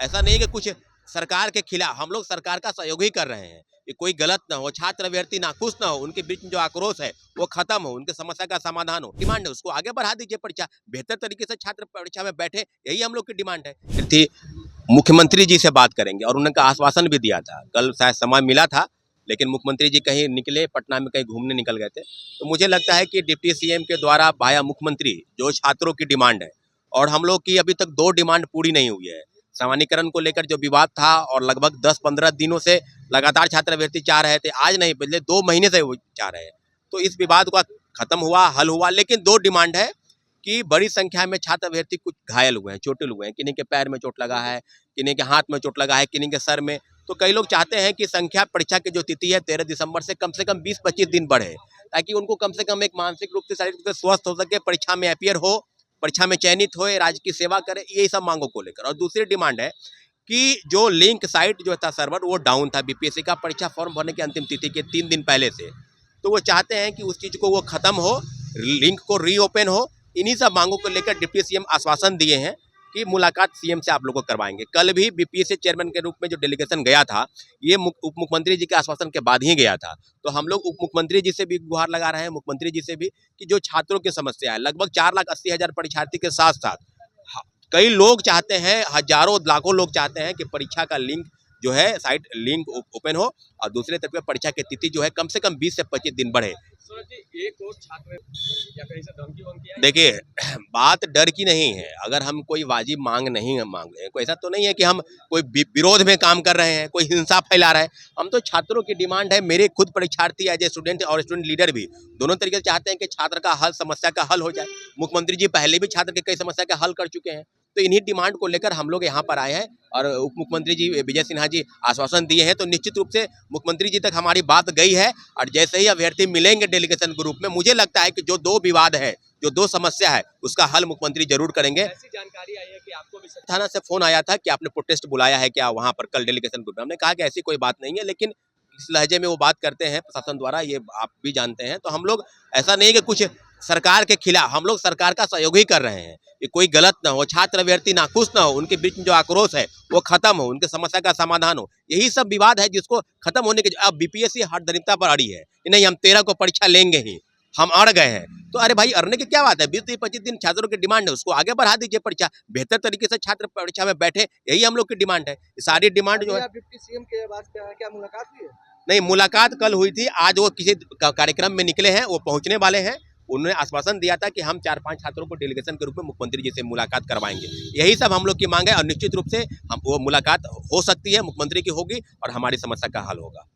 ऐसा नहीं कि कुछ सरकार के खिलाफ, हम लोग सरकार का सहयोग ही कर रहे हैं कि कोई गलत ना हो, छात्र अभ्यर्थी नाखुश ना हो, उनके बीच में जो आक्रोश है वो खत्म हो, उनके समस्या का समाधान हो। डिमांड है उसको आगे बढ़ा दीजिए, परीक्षा बेहतर तरीके से छात्र परीक्षा में बैठे, यही हम लोग की डिमांड है। थी मुख्यमंत्री जी से बात करेंगे और उन्होंने आश्वासन भी दिया था, कल शायद समय मिला था लेकिन मुख्यमंत्री जी कहीं निकले, पटना में कहीं घूमने निकल गए थे। तो मुझे लगता है कि डिप्टी सीएम के द्वारा भाया मुख्यमंत्री जो छात्रों की डिमांड है, और हम लोग की अभी तक 2 डिमांड पूरी नहीं हुई है। सामान्यीकरण को लेकर जो विवाद था और लगभग 10-15 दिनों से लगातार छात्र अभ्यर्थी चाह रहे थे, आज नहीं पिछले 2 महीने से वो चाह रहे हैं। तो इस विवाद का खत्म हुआ, हल हुआ, लेकिन 2 डिमांड है कि बड़ी संख्या में छात्र अभ्यर्थी कुछ घायल हुए हैं, चोटिल हुए हैं, किन्हीं के पैर में चोट लगा है, किन्हीं के हाथ में चोट लगा है, किन्हीं के सर में। तो कई लोग चाहते हैं कि संख्या परीक्षा की जो तिथि है 13 दिसंबर से कम 20-25 दिन बढ़े, ताकि उनको कम से कम एक मानसिक रूप से, शारीरिक रूप से स्वस्थ हो सके, परीक्षा में अपीयर हो, परीक्षा में चयनित हो, राज्य की सेवा करे, यही सब मांगों को लेकर। और दूसरी डिमांड है कि जो लिंक साइट जो था सर्वर वो डाउन था, बीपीएससी का परीक्षा फॉर्म भरने की अंतिम तिथि के 3 दिन पहले से, तो वो चाहते हैं कि उस चीज़ को वो खत्म हो, लिंक को रीओपन हो। इन्हीं सब मांगों को लेकर डिप्टी सीएम आश्वासन दिए हैं कि मुलाकात सीएम से आप लोगों को करवाएंगे। कल भी बीपीएससी चेयरमैन के रूप में जो डेलीगेशन गया था, ये उप मुख्यमंत्री जी के आश्वासन के बाद ही गया था। तो हम लोग उप मुख्यमंत्री जी से भी गुहार लगा रहे हैं, मुख्यमंत्री जी से भी, कि जो छात्रों की समस्या है, लगभग 4,80,000 परीक्षार्थी के साथ साथ कई लोग चाहते हैं, हजारों लाखों लोग चाहते हैं कि परीक्षा का लिंक जो है साइट लिंक ओपन हो, और दूसरे तरफ परीक्षा की तिथि जो है कम से कम 20 से 25 दिन बढ़े। एक और छात्र या कहीं से धमकी वमकी आई? देखिए, बात डर की नहीं है। अगर हम कोई वाजिब मांग नहीं मांग रहे हैं, कोई ऐसा तो नहीं है कि हम कोई विरोध में काम कर रहे हैं, कोई हिंसा फैला रहे हैं। हम तो छात्रों की डिमांड है, मेरे खुद परीक्षार्थी एज ए स्टूडेंट और स्टूडेंट लीडर भी दोनों तरीके से चाहते हैं कि छात्र का हल, समस्या का हल हो जाए। मुख्यमंत्री जी पहले भी छात्र के कई समस्या का हल कर चुके हैं, तो इन्हीं डिमांड को लेकर हम लोग यहाँ पर आए हैं। और उप मुख्यमंत्री जी विजय सिन्हा जी आश्वासन दिए हैं, तो निश्चित रूप से मुख्यमंत्री जी तक हमारी बात गई है। और जैसे ही अभ्यर्थी मिलेंगे डेलीगेशन ग्रुप में, मुझे लगता है कि जो 2 विवाद है, जो 2 समस्या है, उसका हल मुख्यमंत्री जरूर करेंगे। ऐसी जानकारी आई है कि आपको भी थाना से फोन आया था कि आपने प्रोटेस्ट बुलाया है क्या वहाँ पर कल डेलीगेशन ग्रुप में। हमने कहा कि ऐसी कोई बात नहीं है, लेकिन इस लहजे में वो बात करते हैं प्रशासन द्वारा, ये आप भी जानते हैं। तो हम लोग ऐसा नहीं कि कुछ सरकार के खिलाफ, हम लोग सरकार का सहयोग ही कर रहे हैं कि कोई गलत ना हो, छात्र अभ्यर्थी नाखुश ना हो, उनके बीच में जो आक्रोश है वो खत्म हो, उनके समस्या का समाधान हो, यही सब विवाद है जिसको खत्म होने के। अब बीपीएससी हठधर्मिता पर अड़ी है कि नहीं, हम 13 को परीक्षा लेंगे ही, हम अड़ गए हैं। तो अरे भाई, अड़ने की क्या बात है? 20-25 दिन छात्रों की डिमांड है, उसको आगे बढ़ा दीजिए, परीक्षा बेहतर तरीके से छात्र परीक्षा में बैठे, यही हम लोग की डिमांड है। सारी डिमांड जो है, डिप्टी सीएम के पास क्या मुलाकात हुई है? नहीं, मुलाकात कल हुई थी, आज वो किसी कार्यक्रम में निकले हैं, वो पहुंचने वाले हैं। उन्होंने आश्वासन दिया था कि हम 4-5 छात्रों को डेलीगेशन के रूप में मुख्यमंत्री जी से मुलाकात करवाएंगे। यही सब हम लोग की मांग है, और निश्चित रूप से हम वो मुलाकात हो सकती है, मुख्यमंत्री की होगी और हमारी समस्या का हल होगा।